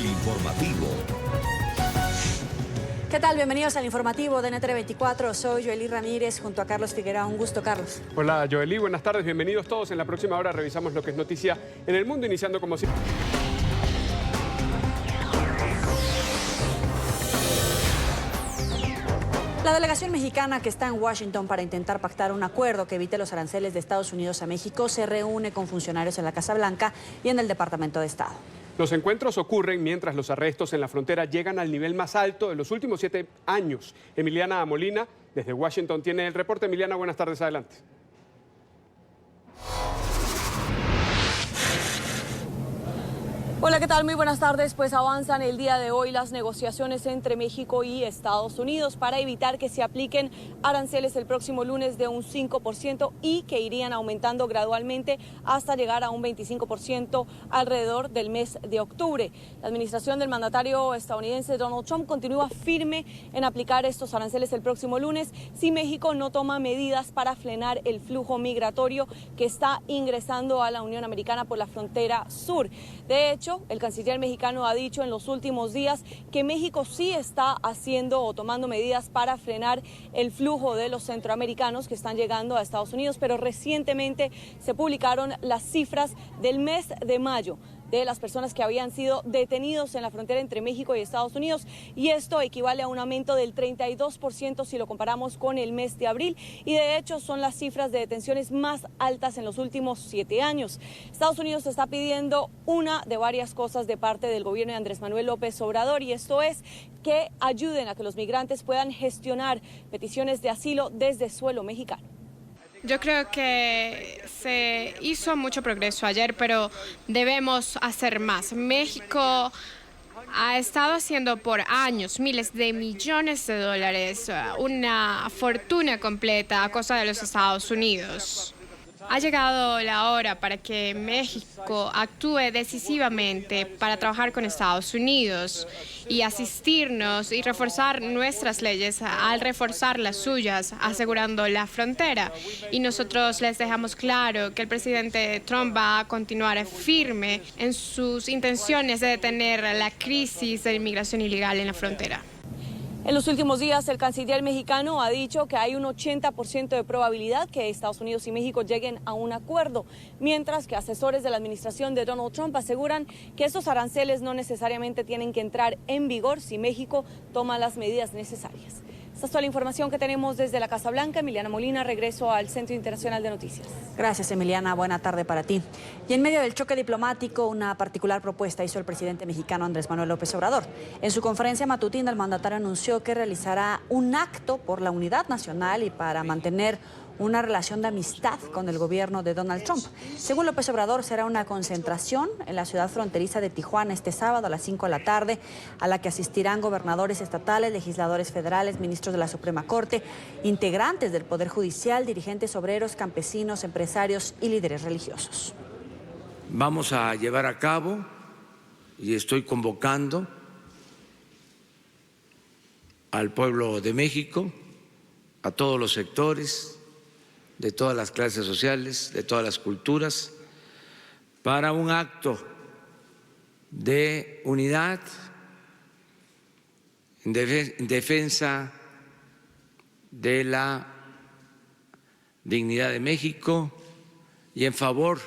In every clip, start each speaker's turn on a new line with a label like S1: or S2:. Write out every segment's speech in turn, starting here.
S1: el informativo.
S2: ¿Qué tal? Bienvenidos al informativo de NTN 24. Soy Joely Ramírez junto a Carlos Figueroa. Un gusto, Carlos.
S3: Hola, Joely. Buenas tardes. Bienvenidos todos. En la próxima hora revisamos lo que es noticia en el mundo, iniciando como siempre.
S2: La delegación mexicana que está en Washington para intentar pactar un acuerdo que evite los aranceles de Estados Unidos a México se reúne con funcionarios en la Casa Blanca y en el Departamento de Estado.
S3: Los encuentros ocurren mientras los arrestos en la frontera llegan al nivel más alto de los últimos 7 años. Emiliana Molina, desde Washington, tiene el reporte. Emiliana, buenas tardes. Adelante.
S4: Hola, ¿qué tal? Muy buenas tardes. Pues avanzan el día de hoy las negociaciones entre México y Estados Unidos para evitar que se apliquen aranceles el próximo lunes de un 5% y que irían aumentando gradualmente hasta llegar a un 25% alrededor del mes de octubre. La administración del mandatario estadounidense Donald Trump continúa firme en aplicar estos aranceles el próximo lunes si México no toma medidas para frenar el flujo migratorio que está ingresando a la Unión Americana por la frontera sur. De hecho, el canciller mexicano ha dicho en los últimos días que México sí está haciendo o tomando medidas para frenar el flujo de los centroamericanos que están llegando a Estados Unidos, pero recientemente se publicaron las cifras del mes de mayo de las personas que habían sido detenidos en la frontera entre México y Estados Unidos, y esto equivale a un aumento del 32% si lo comparamos con el mes de abril, y de hecho son las cifras de detenciones más altas en los últimos 7 años. Estados Unidos está pidiendo una de varias cosas de parte del gobierno de Andrés Manuel López Obrador, y esto es que ayuden a que los migrantes puedan gestionar peticiones de asilo desde suelo mexicano.
S5: Yo creo que se hizo mucho progreso ayer, pero debemos hacer más. México ha estado haciendo por años miles de millones de dólares, una fortuna completa a costa de los Estados Unidos. Ha llegado la hora para que México actúe decisivamente para trabajar con Estados Unidos y asistirnos y reforzar nuestras leyes al reforzar las suyas, asegurando la frontera. Y nosotros les dejamos claro que el presidente Trump va a continuar firme en sus intenciones de detener la crisis de inmigración ilegal en la frontera.
S4: En los últimos días, el canciller mexicano ha dicho que hay un 80% de probabilidad que Estados Unidos y México lleguen a un acuerdo, mientras que asesores de la administración de Donald Trump aseguran que estos aranceles no necesariamente tienen que entrar en vigor si México toma las medidas necesarias. Esta es toda la información que tenemos desde la Casa Blanca. Emiliana Molina, regreso al Centro Internacional de Noticias.
S2: Gracias, Emiliana. Buena tarde para ti. Y en medio del choque diplomático, una particular propuesta hizo el presidente mexicano Andrés Manuel López Obrador. En su conferencia matutina, el mandatario anunció que realizará un acto por la unidad nacional y para mantener una relación de amistad con el gobierno de Donald Trump. Según López Obrador, será una concentración en la ciudad fronteriza de Tijuana este sábado a las 5 de la tarde, a la que asistirán gobernadores estatales, legisladores federales, ministros de la Suprema Corte, integrantes del Poder Judicial, dirigentes obreros, campesinos, empresarios y líderes religiosos.
S6: Vamos a llevar a cabo, y estoy convocando al pueblo de México, a todos los sectores, de todas las clases sociales, de todas las culturas, para un acto de unidad en defensa de la dignidad de México y en favor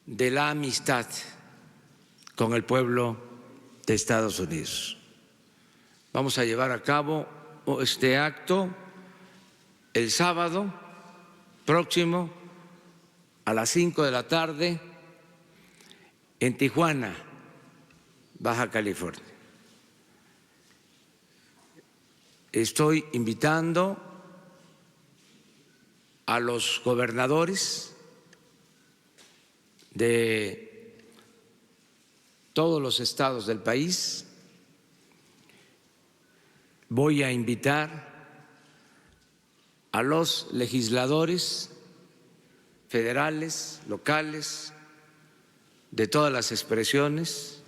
S6: de la amistad con el pueblo de Estados Unidos. Vamos a llevar a cabo este acto el sábado próximo a las 5 de la tarde en Tijuana, Baja California. Estoy invitando a los gobernadores de todos los estados del país. Voy a invitar a los legisladores federales, locales, de todas las expresiones.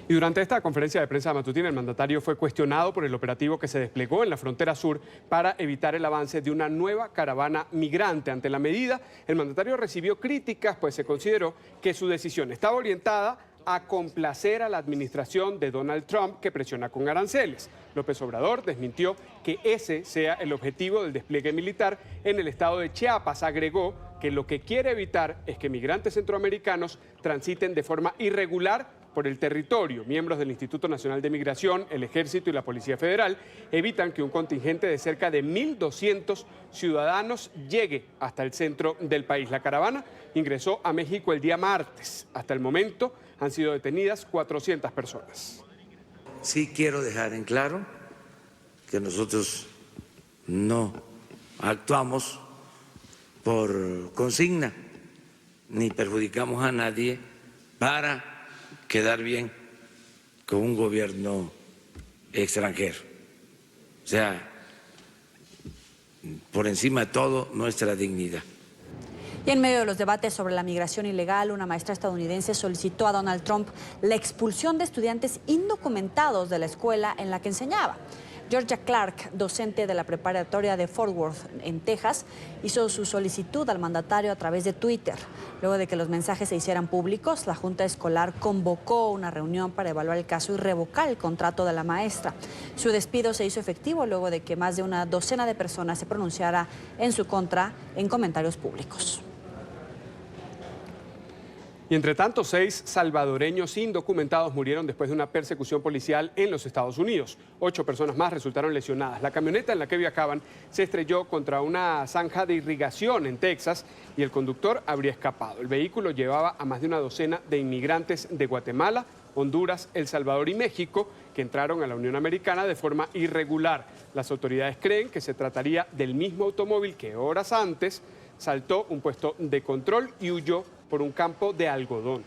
S3: Y durante esta conferencia de prensa matutina, el mandatario fue cuestionado por el operativo que se desplegó en la frontera sur para evitar el avance de una nueva caravana migrante. Ante la medida, el mandatario recibió críticas, pues se consideró que su decisión estaba orientada a complacer a la administración de Donald Trump que presiona con aranceles. López Obrador desmintió que ese sea el objetivo del despliegue militar en el estado de Chiapas. Agregó que lo que quiere evitar es que migrantes centroamericanos transiten de forma irregular por el territorio. Miembros del Instituto Nacional de Migración, el Ejército y la Policía Federal evitan que un contingente de cerca de 1.200 ciudadanos llegue hasta el centro del país. La caravana ingresó a México el día martes. Hasta el momento han sido detenidas 400 personas.
S6: Sí quiero dejar en claro que nosotros no actuamos por consigna ni perjudicamos a nadie para quedar bien con un gobierno extranjero. O sea, por encima de todo, nuestra dignidad.
S2: Y en medio de los debates sobre la migración ilegal, una maestra estadounidense solicitó a Donald Trump la expulsión de estudiantes indocumentados de la escuela en la que enseñaba. Georgia Clark, docente de la preparatoria de Fort Worth, en Texas, hizo su solicitud al mandatario a través de Twitter. Luego de que los mensajes se hicieran públicos, la Junta Escolar convocó una reunión para evaluar el caso y revocar el contrato de la maestra. Su despido se hizo efectivo luego de que más de una docena de personas se pronunciara en su contra en comentarios públicos.
S3: Y entre tanto, 6 salvadoreños indocumentados murieron después de una persecución policial en los Estados Unidos. 8 personas más resultaron lesionadas. La camioneta en la que viajaban se estrelló contra una zanja de irrigación en Texas y el conductor habría escapado. El vehículo llevaba a más de una docena de inmigrantes de Guatemala, Honduras, El Salvador y México que entraron a la Unión Americana de forma irregular. Las autoridades creen que se trataría del mismo automóvil que horas antes saltó un puesto de control y huyó por un campo de algodón.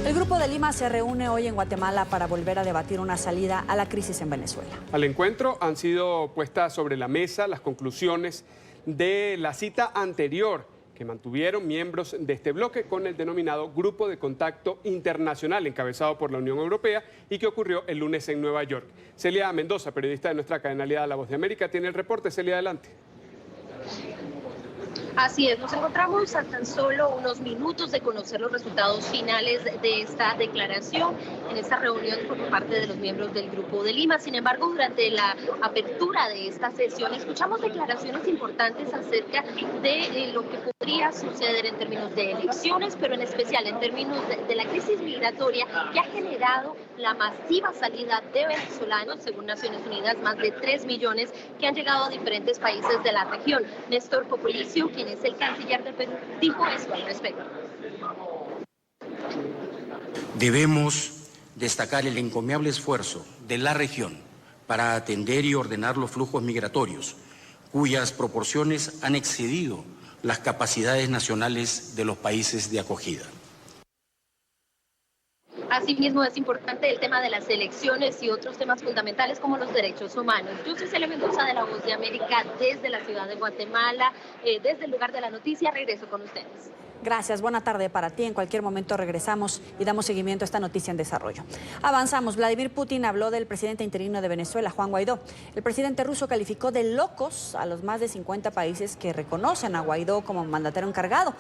S2: El Grupo de Lima se reúne hoy en Guatemala para volver a debatir una salida a la crisis en Venezuela.
S3: Al encuentro han sido puestas sobre la mesa las conclusiones de la cita anterior que mantuvieron miembros de este bloque con el denominado Grupo de Contacto Internacional, encabezado por la Unión Europea y que ocurrió el lunes en Nueva York. Celia Mendoza, periodista de nuestra cadena aliada La Voz de América, tiene el reporte. Celia, adelante.
S1: Así es, nos encontramos a tan solo unos minutos de conocer los resultados finales de esta declaración en esta reunión por parte de los miembros del Grupo de Lima. Sin embargo, durante la apertura de esta sesión escuchamos declaraciones importantes acerca de lo que podría suceder en términos de elecciones, pero en especial en términos de la crisis migratoria que ha generado la masiva salida de venezolanos, según Naciones Unidas, más de 3 millones que han llegado a diferentes países de la región. Néstor Populicio, quien es el canciller de Perú, dijo esto al respecto.
S7: Debemos destacar el encomiable esfuerzo de la región para atender y ordenar los flujos migratorios, cuyas proporciones han excedido las capacidades nacionales de los países de acogida.
S1: Asimismo, es importante el tema de las elecciones y otros temas fundamentales como los derechos humanos. Yo soy Celia Mendoza de La Voz de América desde la ciudad de Guatemala, desde el lugar de la noticia. Regreso con ustedes.
S2: Gracias, buena tarde para ti. En cualquier momento regresamos y damos seguimiento a esta noticia en desarrollo. Avanzamos. Vladimir Putin habló del presidente interino de Venezuela, Juan Guaidó. El presidente ruso calificó de locos a los más de 50 países que reconocen a Guaidó como mandatario encargado.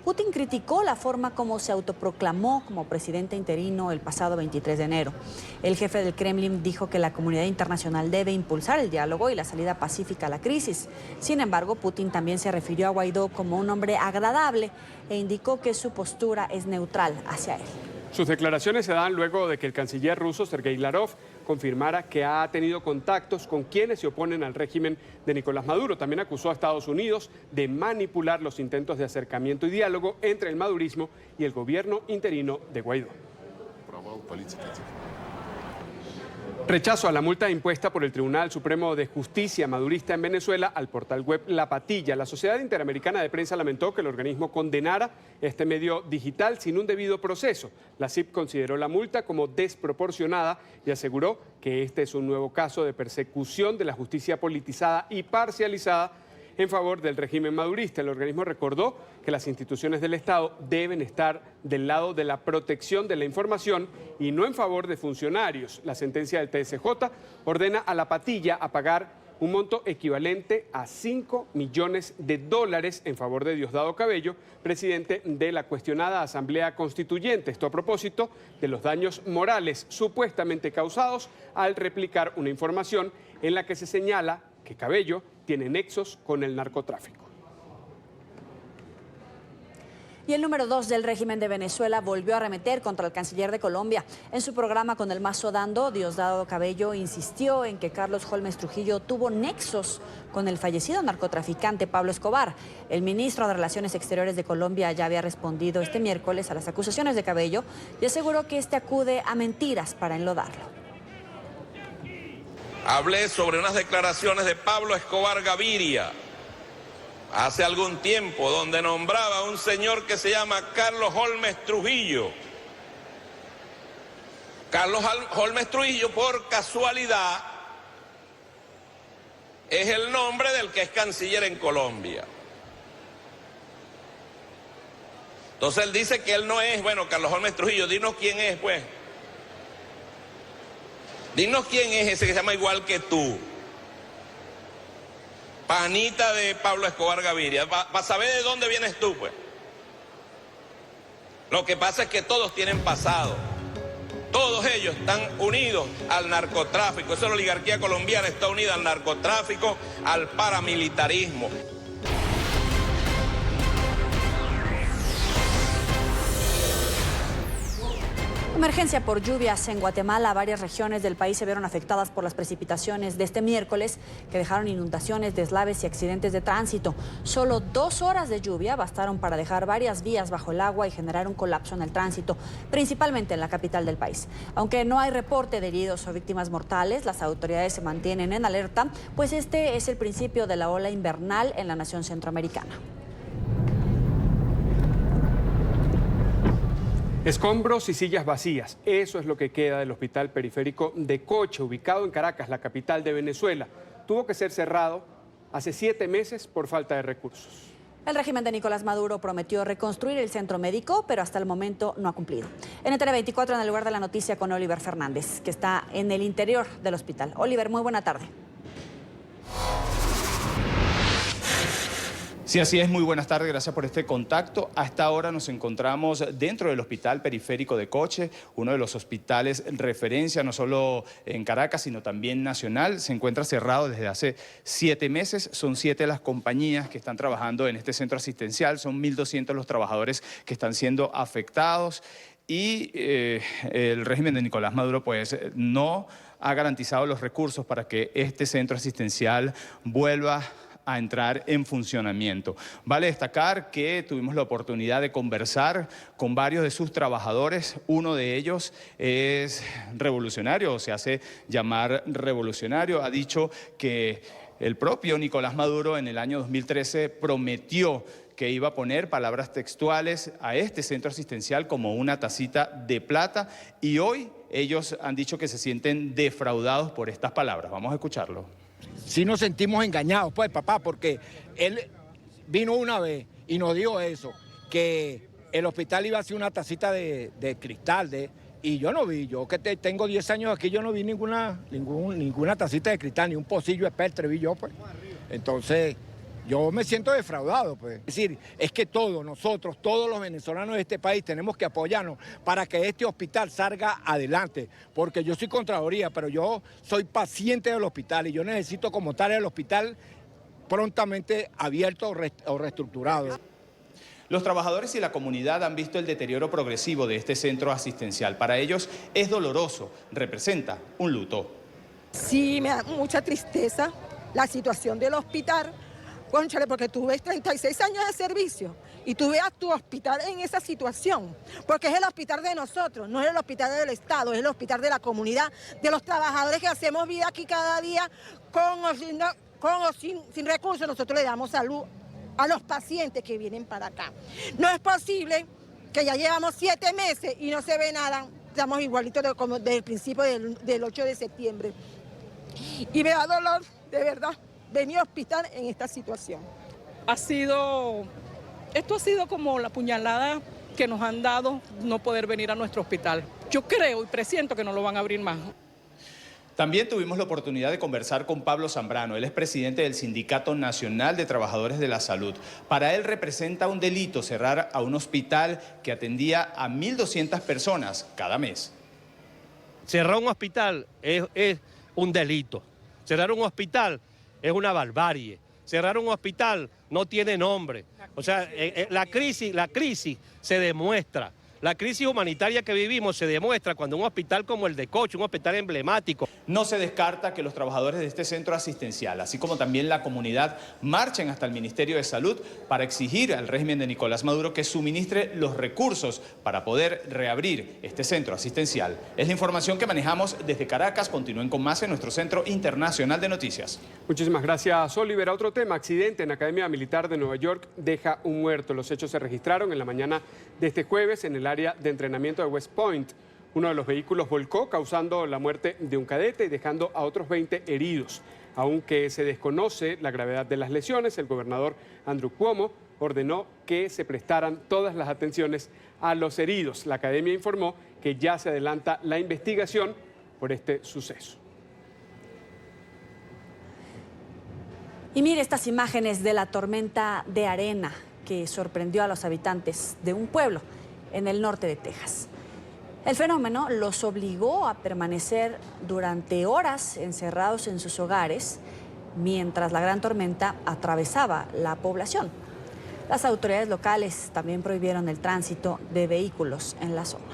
S2: Putin criticó la forma como se autoproclamó como presidente interino el pasado 23 de enero. El jefe del Kremlin dijo que la comunidad internacional debe impulsar el diálogo y la salida pacífica a la crisis. Sin embargo, Putin también se refirió a Guaidó como un hombre agradable e indicó que su postura es neutral hacia él.
S3: Sus declaraciones se dan luego de que el canciller ruso Sergei Lavrov confirmara que ha tenido contactos con quienes se oponen al régimen de Nicolás Maduro. También acusó a Estados Unidos de manipular los intentos de acercamiento y diálogo entre el madurismo y el gobierno interino de Guaidó. Rechazo a la multa impuesta por el Tribunal Supremo de Justicia madurista en Venezuela al portal web La Patilla. La Sociedad Interamericana de Prensa lamentó que el organismo condenara este medio digital sin un debido proceso. La CIP consideró la multa como desproporcionada y aseguró que este es un nuevo caso de persecución de la justicia politizada y parcializada en favor del régimen madurista. El organismo recordó que las instituciones del Estado deben estar del lado de la protección de la información y no en favor de funcionarios. La sentencia del TSJ ordena a la patilla a pagar un monto equivalente a $5 millones en favor de Diosdado Cabello, presidente de la cuestionada Asamblea Constituyente. Esto a propósito de los daños morales supuestamente causados al replicar una información en la que se señala que Cabello tiene nexos con el narcotráfico.
S2: Y el número 2 del régimen de Venezuela volvió a arremeter contra el canciller de Colombia. En su programa Con el Mazo Dando, Diosdado Cabello insistió en que Carlos Holmes Trujillo tuvo nexos con el fallecido narcotraficante Pablo Escobar. El ministro de Relaciones Exteriores de Colombia ya había respondido este miércoles a las acusaciones de Cabello y aseguró que este acude a mentiras para enlodarlo.
S8: Hablé sobre unas declaraciones de Pablo Escobar Gaviria hace algún tiempo, donde nombraba a un señor que se llama Carlos Holmes Trujillo. Carlos Holmes Trujillo, por casualidad, es el nombre del que es canciller en Colombia. Entonces él dice que él no es, bueno, Carlos Holmes Trujillo, dinos quién es, pues. Dinos quién es ese que se llama igual que tú. Panita de Pablo Escobar Gaviria, para saber de dónde vienes tú, pues. Lo que pasa es que todos tienen pasado. Todos ellos están unidos al narcotráfico. Esa oligarquía colombiana está unida al narcotráfico, al paramilitarismo.
S2: Emergencia por lluvias en Guatemala. Varias regiones del país se vieron afectadas por las precipitaciones de este miércoles que dejaron inundaciones, deslaves y accidentes de tránsito. Solo 2 horas de lluvia bastaron para dejar varias vías bajo el agua y generar un colapso en el tránsito, principalmente en la capital del país. Aunque no hay reporte de heridos o víctimas mortales, las autoridades se mantienen en alerta, pues este es el principio de la ola invernal en la nación centroamericana.
S3: Escombros y sillas vacías, eso es lo que queda del Hospital Periférico de Coche, ubicado en Caracas, la capital de Venezuela. Tuvo que ser cerrado hace 7 meses por falta de recursos.
S2: El régimen de Nicolás Maduro prometió reconstruir el centro médico, pero hasta el momento no ha cumplido. NTN 24 en el lugar de la noticia con Oliver Fernández, que está en el interior del hospital. Oliver, muy buena tarde.
S9: Sí, así es. Muy buenas tardes. Gracias por este contacto. A esta hora nos encontramos dentro del Hospital Periférico de Coche, uno de los hospitales referencia no solo en Caracas, sino también nacional. Se encuentra cerrado desde hace 7 meses. Son 7 las compañías que están trabajando en este centro asistencial. Son 1.200 los trabajadores que están siendo afectados. Y el régimen de Nicolás Maduro pues no ha garantizado los recursos para que este centro asistencial vuelva a entrar en funcionamiento. Vale destacar que tuvimos la oportunidad de conversar con varios de sus trabajadores. Uno de ellos es revolucionario, o se hace llamar revolucionario. Ha dicho que el propio Nicolás Maduro en el año 2013 prometió que iba a poner, palabras textuales, a este centro asistencial como una tacita de plata, y hoy ellos han dicho que se sienten defraudados por estas palabras. Vamos a escucharlo.
S10: Sí nos sentimos engañados, pues, papá, porque él vino una vez y nos dijo eso, que el hospital iba a ser una tacita de cristal, y yo no vi, yo que tengo 10 años aquí, yo no vi ninguna tacita de cristal, ni un pocillo espectre vi yo, pues. Entonces, yo me siento defraudado, pues. Es decir, es que nosotros, todos los venezolanos de este país tenemos que apoyarnos para que este hospital salga adelante, porque yo soy Contraloría, pero yo soy paciente del hospital y yo necesito como tal el hospital prontamente abierto o reestructurado.
S9: Los trabajadores y la comunidad han visto el deterioro progresivo de este centro asistencial. Para ellos es doloroso, representa un luto.
S11: Sí, me da mucha tristeza la situación del hospital. Cónchale, porque tú ves 36 años de servicio y tú veas tu hospital en esa situación, porque es el hospital de nosotros, no es el hospital del Estado, es el hospital de la comunidad, de los trabajadores que hacemos vida aquí cada día con o sin recursos. Nosotros le damos salud a los pacientes que vienen para acá. No es posible que ya llevamos 7 meses y no se ve nada, estamos igualitos como desde el principio del 8 de septiembre. Y me da dolor, de verdad. venir al hospital en esta situación.
S12: Esto ha sido como la puñalada que nos han dado no poder venir a nuestro hospital. Yo creo y presiento que no lo van a abrir más.
S9: También tuvimos la oportunidad de conversar con Pablo Zambrano. Él es presidente del Sindicato Nacional de Trabajadores de la Salud. Para él representa un delito cerrar a un hospital que atendía a 1.200 personas cada mes.
S13: Cerrar un hospital es un delito. Cerrar un hospital es una barbarie. Cerrar un hospital no tiene nombre. O sea, la crisis se demuestra. La crisis humanitaria que vivimos se demuestra cuando un hospital como el de Coche, un hospital emblemático.
S9: No se descarta que los trabajadores de este centro asistencial, así como también la comunidad, marchen hasta el Ministerio de Salud para exigir al régimen de Nicolás Maduro que suministre los recursos para poder reabrir este centro asistencial. Es la información que manejamos desde Caracas. Continúen con más en nuestro Centro Internacional de Noticias.
S3: Muchísimas gracias, Oliver. A otro tema, accidente en la Academia Militar de Nueva York deja un muerto. Los hechos se registraron en la mañana de este jueves en el área de entrenamiento de West Point. Uno de los vehículos volcó, causando la muerte de un cadete y dejando a otros 20 heridos. Aunque se desconoce la gravedad de las lesiones, el gobernador Andrew Cuomo ordenó que se prestaran todas las atenciones a los heridos. La academia informó que ya se adelanta la investigación por este suceso.
S2: Y mire estas imágenes de la tormenta de arena que sorprendió a los habitantes de un pueblo en el norte de Texas. El fenómeno los obligó a permanecer durante horas encerrados en sus hogares mientras la gran tormenta atravesaba la población. Las autoridades locales también prohibieron el tránsito de vehículos en la zona.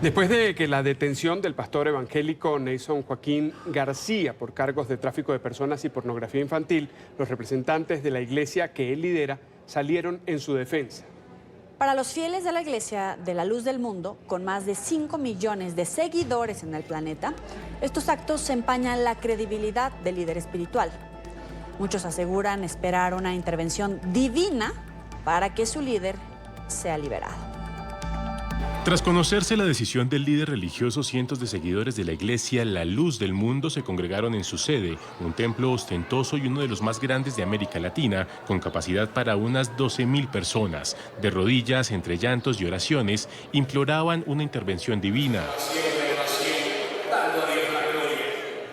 S3: Después de que la detención del pastor evangélico Nason Joaquín García por cargos de tráfico de personas y pornografía infantil, los representantes de la iglesia que él lidera salieron en su defensa.
S2: Para los fieles de la Iglesia de la Luz del Mundo, con más de 5 millones de seguidores en el planeta, estos actos empañan la credibilidad del líder espiritual. Muchos aseguran esperar una intervención divina para que su líder sea liberado.
S14: Tras conocerse la decisión del líder religioso, cientos de seguidores de la iglesia La Luz del Mundo se congregaron en su sede, un templo ostentoso y uno de los más grandes de América Latina, con capacidad para unas 12,000 personas. De rodillas, entre llantos y oraciones, imploraban una intervención divina.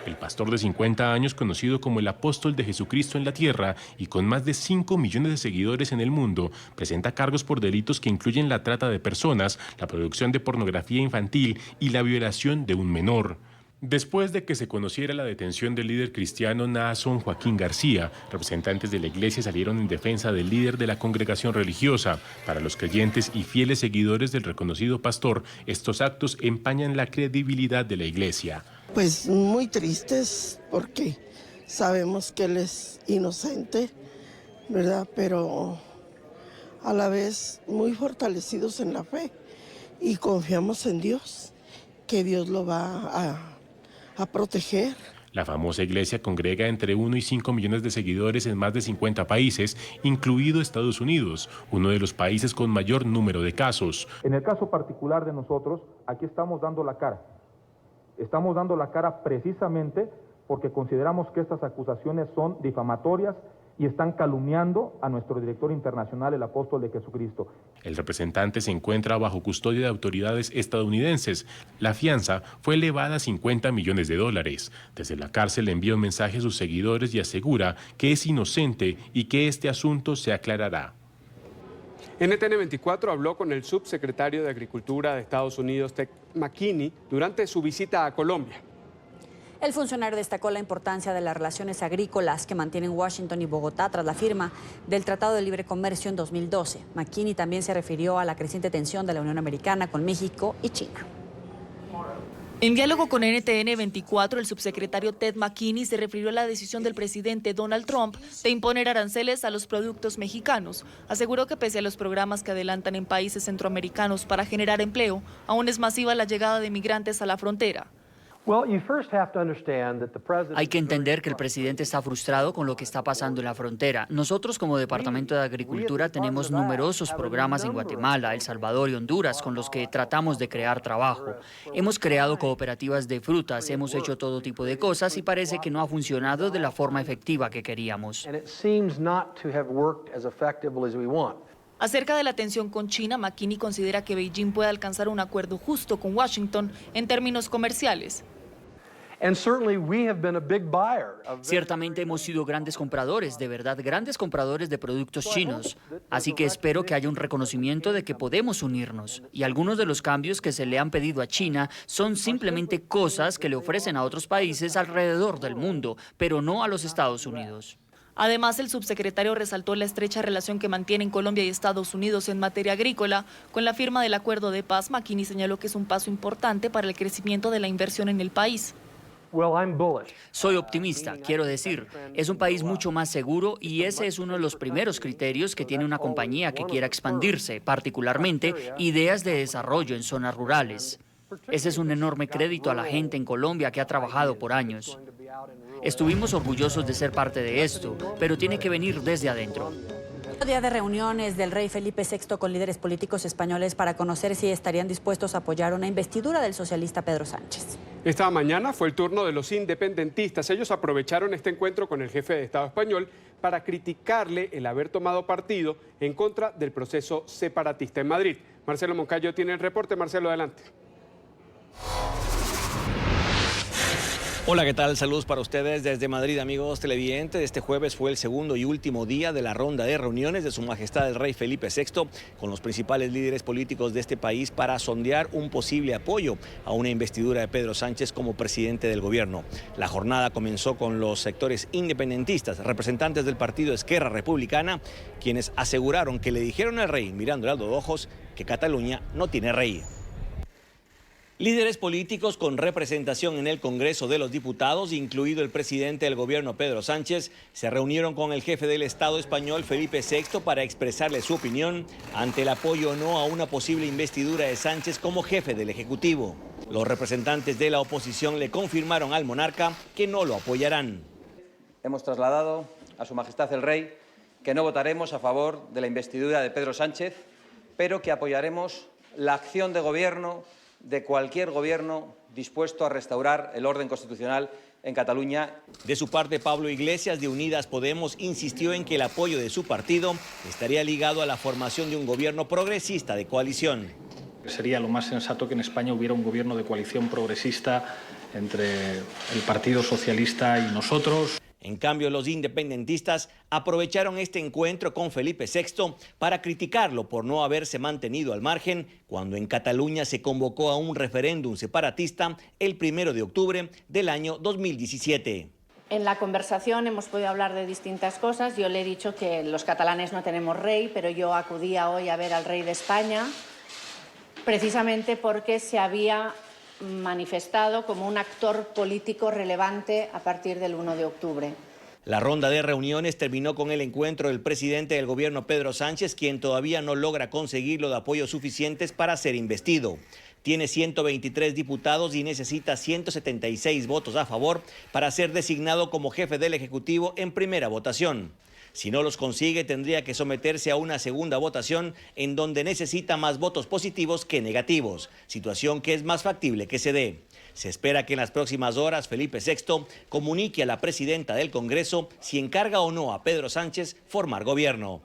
S14: El pastor de 50 años, conocido como el apóstol de Jesucristo en la tierra y con más de 5 millones de seguidores en el mundo, presenta cargos por delitos que incluyen la trata de personas, la producción de pornografía infantil y la violación de un menor. Después de que se conociera la detención del líder cristiano Nason Joaquín García, representantes de la iglesia salieron en defensa del líder de la congregación religiosa. Para los creyentes y fieles seguidores del reconocido pastor, estos actos empañan la credibilidad de la iglesia.
S15: Pues muy tristes porque sabemos que él es inocente, ¿verdad? Pero a la vez muy fortalecidos en la fe y confiamos en Dios, que Dios lo va a proteger.
S14: La famosa iglesia congrega entre 1 y 5 millones de seguidores en más de 50 países, incluido Estados Unidos, uno de los países con mayor número de casos.
S16: En el caso particular de nosotros, aquí estamos dando la cara. Estamos dando la cara precisamente porque consideramos que estas acusaciones son difamatorias y están calumniando a nuestro director internacional, el apóstol de Jesucristo.
S14: El representante se encuentra bajo custodia de autoridades estadounidenses. La fianza fue elevada a $50 millones. Desde la cárcel envía un mensaje a sus seguidores y asegura que es inocente y que este asunto se aclarará.
S3: NTN 24 habló con el subsecretario de Agricultura de Estados Unidos, Ted McKinney, durante su visita a Colombia.
S2: El funcionario destacó la importancia de las relaciones agrícolas que mantienen Washington y Bogotá tras la firma del Tratado de Libre Comercio en 2012. McKinney también se refirió a la creciente tensión de la Unión Americana con México y China.
S17: En diálogo con NTN 24, el subsecretario Ted McKinney se refirió a la decisión del presidente Donald Trump de imponer aranceles a los productos mexicanos. Aseguró que pese a los programas que adelantan en países centroamericanos para generar empleo, aún es masiva la llegada de migrantes a la frontera.
S18: Hay que entender que el presidente está frustrado con lo que está pasando en la frontera. Nosotros como Departamento de Agricultura tenemos numerosos programas en Guatemala, El Salvador y Honduras con los que tratamos de crear trabajo. Hemos creado cooperativas de frutas, hemos hecho todo tipo de cosas y parece que no ha funcionado de la forma efectiva que queríamos.
S17: Acerca de la tensión con China, McKinney considera que Beijing puede alcanzar un acuerdo justo con Washington en términos comerciales.
S18: Ciertamente hemos sido grandes compradores, de verdad, grandes compradores de productos chinos. Así que espero que haya un reconocimiento de que podemos unirnos. Y algunos de los cambios que se le han pedido a China son simplemente cosas que le ofrecen a otros países alrededor del mundo, pero no a los Estados Unidos.
S17: Además, el subsecretario resaltó la estrecha relación que mantienen Colombia y Estados Unidos en materia agrícola. Con la firma del acuerdo de paz, McKinney señaló que es un paso importante para el crecimiento de la inversión en el país.
S18: Soy optimista, quiero decir, es un país mucho más seguro y ese es uno de los primeros criterios que tiene una compañía que quiera expandirse, particularmente ideas de desarrollo en zonas rurales. Ese es un enorme crédito a la gente en Colombia que ha trabajado por años. Estuvimos orgullosos de ser parte de esto, pero tiene que venir desde adentro.
S2: Día de reuniones del rey Felipe VI con líderes políticos españoles para conocer si estarían dispuestos a apoyar una investidura del socialista Pedro Sánchez.
S3: Esta mañana fue el turno de los independentistas. Ellos aprovecharon este encuentro con el jefe de Estado español para criticarle el haber tomado partido en contra del proceso separatista en Madrid. Marcelo Moncayo tiene el reporte. Marcelo, adelante.
S19: Hola, ¿qué tal? Saludos para ustedes desde Madrid, amigos televidentes. Este jueves fue el segundo y último día de la ronda de reuniones de Su Majestad el Rey Felipe VI con los principales líderes políticos de este país para sondear un posible apoyo a una investidura de Pedro Sánchez como presidente del gobierno. La jornada comenzó con los sectores independentistas, representantes del partido Esquerra Republicana, quienes aseguraron que le dijeron al rey, mirándole a los ojos, que Cataluña no tiene rey. Líderes políticos con representación en el Congreso de los Diputados, incluido el presidente del gobierno Pedro Sánchez, se reunieron con el jefe del Estado español Felipe VI para expresarle su opinión ante el apoyo o no a una posible investidura de Sánchez como jefe del Ejecutivo. Los representantes de la oposición le confirmaron al monarca que no lo apoyarán.
S20: Hemos trasladado a Su Majestad el Rey que no votaremos a favor de la investidura de Pedro Sánchez, pero que apoyaremos la acción de gobierno de cualquier gobierno dispuesto a restaurar el orden constitucional en Cataluña.
S19: De su parte, Pablo Iglesias, de Unidas Podemos, insistió en que el apoyo de su partido estaría ligado a la formación de un gobierno progresista de coalición.
S21: Sería lo más sensato que en España hubiera un gobierno de coalición progresista entre el Partido Socialista y nosotros.
S19: En cambio, los independentistas aprovecharon este encuentro con Felipe VI para criticarlo por no haberse mantenido al margen cuando en Cataluña se convocó a un referéndum separatista el 1 de octubre del año 2017.
S22: En la conversación hemos podido hablar de distintas cosas. Yo le he dicho que los catalanes no tenemos rey, pero yo acudía hoy a ver al rey de España precisamente porque se había manifestado como un actor político relevante a partir del 1 de octubre.
S19: La ronda de reuniones terminó con el encuentro del presidente del gobierno Pedro Sánchez, quien todavía no logra conseguir los apoyos suficientes para ser investido. Tiene 123 diputados y necesita 176 votos a favor para ser designado como jefe del Ejecutivo en primera votación. Si no los consigue, tendría que someterse a una segunda votación en donde necesita más votos positivos que negativos, situación que es más factible que se dé. Se espera que en las próximas horas Felipe VI comunique a la presidenta del Congreso si encarga o no a Pedro Sánchez formar gobierno.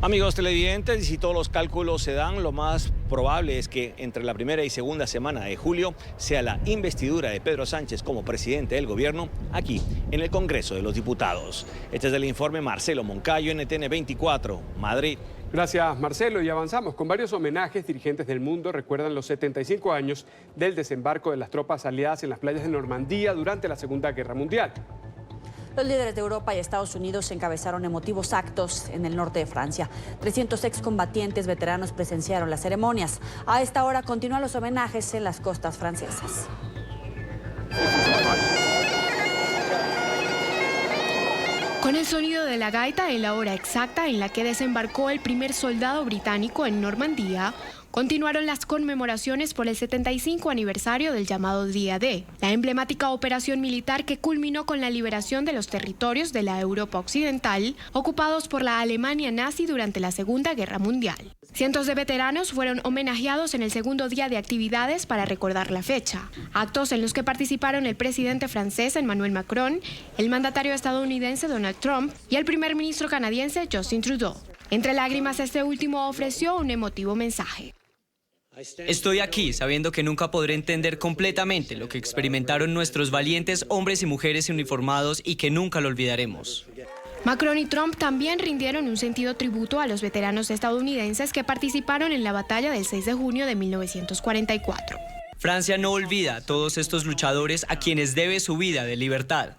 S19: Amigos televidentes, y si todos los cálculos se dan, lo más probable es que entre la primera y segunda semana de julio sea la investidura de Pedro Sánchez como presidente del gobierno aquí en el Congreso de los Diputados. Este es el informe Marcelo Moncayo, NTN 24, Madrid.
S3: Gracias, Marcelo. Y avanzamos con varios homenajes. Dirigentes del mundo recuerdan los 75 años del desembarco de las tropas aliadas en las playas de Normandía durante la Segunda Guerra Mundial.
S2: Los líderes de Europa y Estados Unidos encabezaron emotivos actos en el norte de Francia. 300 excombatientes veteranos presenciaron las ceremonias. A esta hora continúan los homenajes en las costas francesas.
S5: Con el sonido de la gaita en la hora exacta en la que desembarcó el primer soldado británico en Normandía, Continuaron las conmemoraciones por el 75 aniversario del llamado Día D, la emblemática operación militar que culminó con la liberación de los territorios de la Europa Occidental ocupados por la Alemania nazi durante la Segunda Guerra Mundial. Cientos de veteranos fueron homenajeados en el segundo día de actividades para recordar la fecha, actos en los que participaron el presidente francés Emmanuel Macron, el mandatario estadounidense Donald Trump y el primer ministro canadiense Justin Trudeau. Entre lágrimas, este último ofreció un emotivo mensaje.
S4: Estoy aquí sabiendo que nunca podré entender completamente lo que experimentaron nuestros valientes hombres y mujeres uniformados y que nunca lo olvidaremos.
S5: Macron y Trump también rindieron un sentido tributo a los veteranos estadounidenses que participaron en la batalla del 6 de junio de 1944.
S4: Francia no olvida a todos estos luchadores a quienes debe su vida de libertad.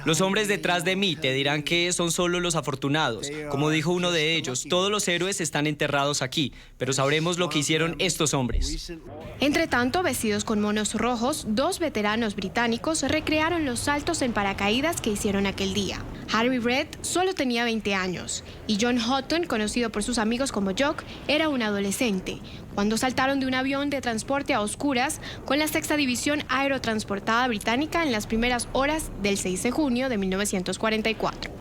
S4: Los hombres detrás de mí te dirán que son solo los afortunados. Como dijo uno de ellos, todos los héroes están enterrados aquí, pero sabremos lo que hicieron estos hombres.
S5: Entre tanto, vestidos con monos rojos, 2 veteranos británicos recrearon los saltos en paracaídas que hicieron aquel día. Harry Reid solo tenía 20 años y John Houghton, conocido por sus amigos como Jock, era un adolescente, cuando saltaron de un avión de transporte a oscuras con la 6ª División Aerotransportada Británica en las primeras horas del 6 de junio de 1944.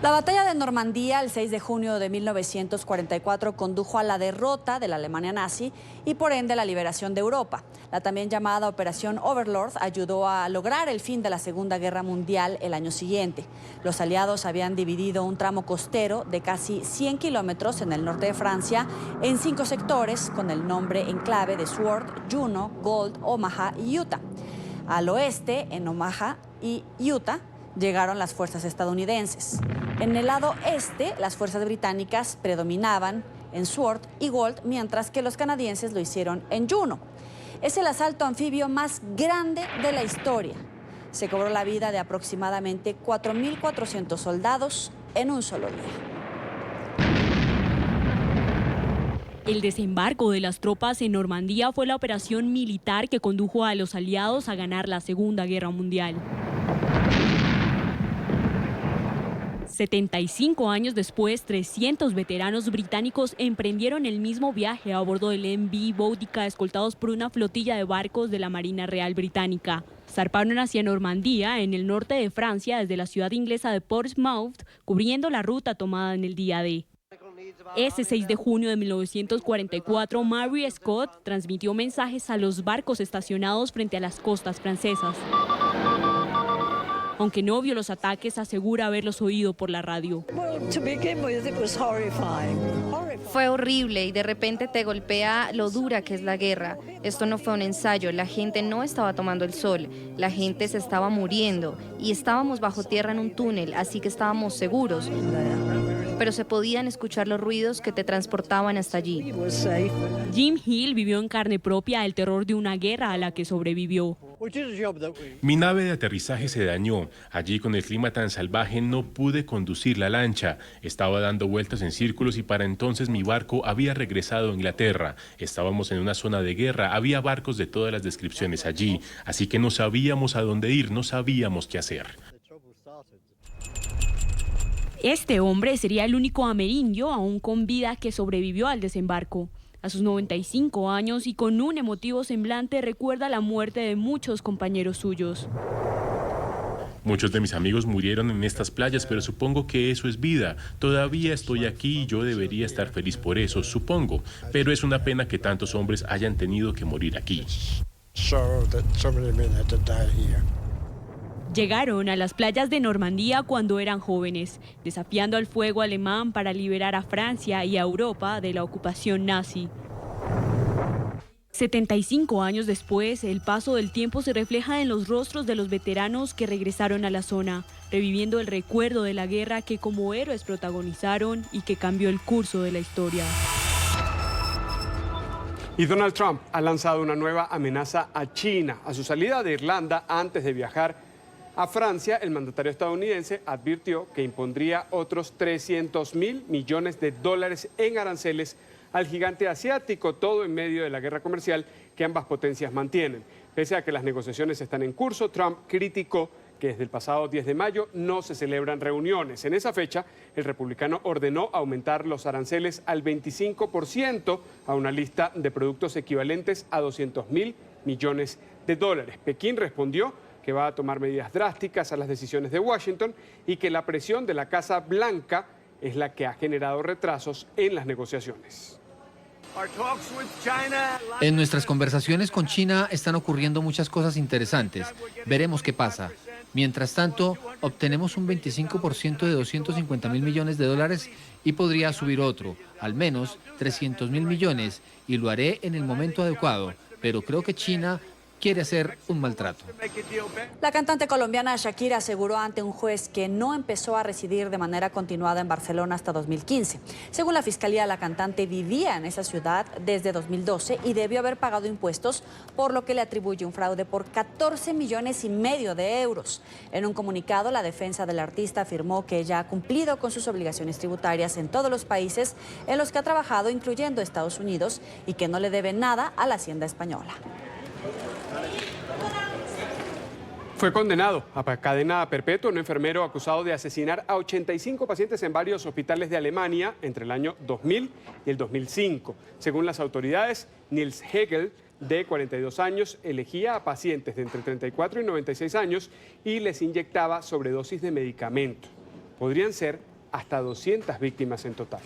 S2: La batalla de Normandía el 6 de junio de 1944 condujo a la derrota de la Alemania nazi y por ende la liberación de Europa. La también llamada Operación Overlord ayudó a lograr el fin de la Segunda Guerra Mundial el año siguiente. Los aliados habían dividido un tramo costero de casi 100 kilómetros en el norte de Francia en 5 sectores con el nombre en clave de Sword, Juno, Gold, Omaha y Utah. Al oeste, en Omaha y Utah, llegaron las fuerzas estadounidenses. En el lado este, las fuerzas británicas predominaban en Sword y Gold, mientras que los canadienses lo hicieron en Juno. Es el asalto anfibio más grande de la historia. Se cobró la vida de aproximadamente 4.400 soldados en un solo día.
S6: El desembarco de las tropas en Normandía fue la operación militar que condujo a los aliados a ganar la Segunda Guerra Mundial. 75 años después, 300 veteranos británicos emprendieron el mismo viaje a bordo del MV Boudica, escoltados por una flotilla de barcos de la Marina Real Británica. Zarparon hacia Normandía, en el norte de Francia, desde la ciudad inglesa de Portsmouth, cubriendo la ruta tomada en el día D. Ese 6 de junio de 1944, Mary Scott transmitió mensajes a los barcos estacionados frente a las costas francesas. Aunque no vio los ataques, asegura haberlos oído por la radio.
S23: Fue horrible y de repente te golpea lo dura que es la guerra. Esto no fue un ensayo, la gente no estaba tomando el sol, la gente se estaba muriendo y estábamos bajo tierra en un túnel, así que estábamos seguros. Pero se podían escuchar los ruidos que te transportaban hasta allí.
S6: Jim Hill vivió en carne propia el terror de una guerra a la que sobrevivió.
S14: Mi nave de aterrizaje se dañó. Allí, con el clima tan salvaje, no pude conducir la lancha. Estaba dando vueltas en círculos y para entonces mi barco había regresado a Inglaterra. Estábamos en una zona de guerra, había barcos de todas las descripciones allí, así que no sabíamos a dónde ir, no sabíamos qué hacer.
S6: Este hombre sería el único amerindio aún con vida que sobrevivió al desembarco. A sus 95 años y con un emotivo semblante recuerda la muerte de muchos compañeros suyos.
S14: Muchos de mis amigos murieron en estas playas, pero supongo que eso es vida. Todavía estoy aquí y yo debería estar feliz por eso, supongo. Pero es una pena que tantos hombres hayan tenido que morir aquí.
S6: Llegaron a las playas de Normandía cuando eran jóvenes, desafiando al fuego alemán para liberar a Francia y a Europa de la ocupación nazi. 75 años después, el paso del tiempo se refleja en los rostros de los veteranos que regresaron a la zona, reviviendo el recuerdo de la guerra que como héroes protagonizaron y que cambió el curso de la historia.
S3: Y Donald Trump ha lanzado una nueva amenaza a China. A su salida de Irlanda, antes de viajar a Francia, el mandatario estadounidense advirtió que impondría otros $300.000 millones en aranceles al gigante asiático, todo en medio de la guerra comercial que ambas potencias mantienen. Pese a que las negociaciones están en curso, Trump criticó que desde el pasado 10 de mayo no se celebran reuniones. En esa fecha, el republicano ordenó aumentar los aranceles al 25% a una lista de productos equivalentes a 200.000 millones de dólares. Pekín respondió que va a tomar medidas drásticas a las decisiones de Washington y que la presión de la Casa Blanca es la que ha generado retrasos en las negociaciones.
S1: En nuestras conversaciones con China están ocurriendo muchas cosas interesantes. Veremos qué pasa. Mientras tanto, obtenemos un 25% de 250.000 millones de dólares y podría subir otro, al menos 300.000 millones, y lo haré en el momento adecuado. Pero creo que China quiere hacer un maltrato.
S2: La cantante colombiana Shakira aseguró ante un juez que no empezó a residir de manera continuada en Barcelona hasta 2015. Según la fiscalía, la cantante vivía en esa ciudad desde 2012 y debió haber pagado impuestos, por lo que le atribuye un fraude por 14,5 millones de euros. En un comunicado, la defensa del artista afirmó que ella ha cumplido con sus obligaciones tributarias en todos los países en los que ha trabajado, incluyendo Estados Unidos, y que no le debe nada a la Hacienda española.
S3: Fue condenado a cadena perpetua un enfermero acusado de asesinar a 85 pacientes en varios hospitales de Alemania entre el año 2000 y el 2005. Según las autoridades, Nils Hegel, de 42 años, elegía a pacientes de entre 34 y 96 años y les inyectaba sobredosis de medicamento. Podrían ser hasta 200 víctimas en total.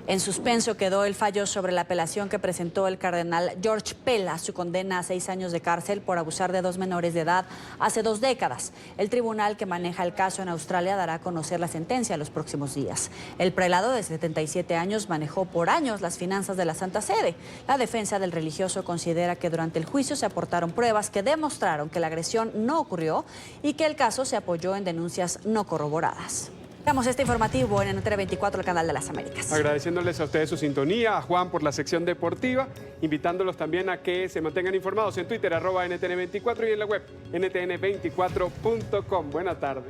S2: En suspenso quedó el fallo sobre la apelación que presentó el cardenal George Pell a su condena a 6 años de cárcel por abusar de 2 menores de edad hace 2 décadas. El tribunal que maneja el caso en Australia dará a conocer la sentencia en los próximos días. El prelado de 77 años manejó por años las finanzas de la Santa Sede. La defensa del religioso considera que durante el juicio se aportaron pruebas que demostraron que la agresión no ocurrió y que el caso se apoyó en denuncias no corroboradas. Damos este informativo en NTN 24, el canal de las Américas.
S3: Agradeciéndoles a ustedes su sintonía, a Juan por la sección deportiva, invitándolos también a que se mantengan informados en Twitter, @NTN24 y en la web ntn24.com. Buena tarde.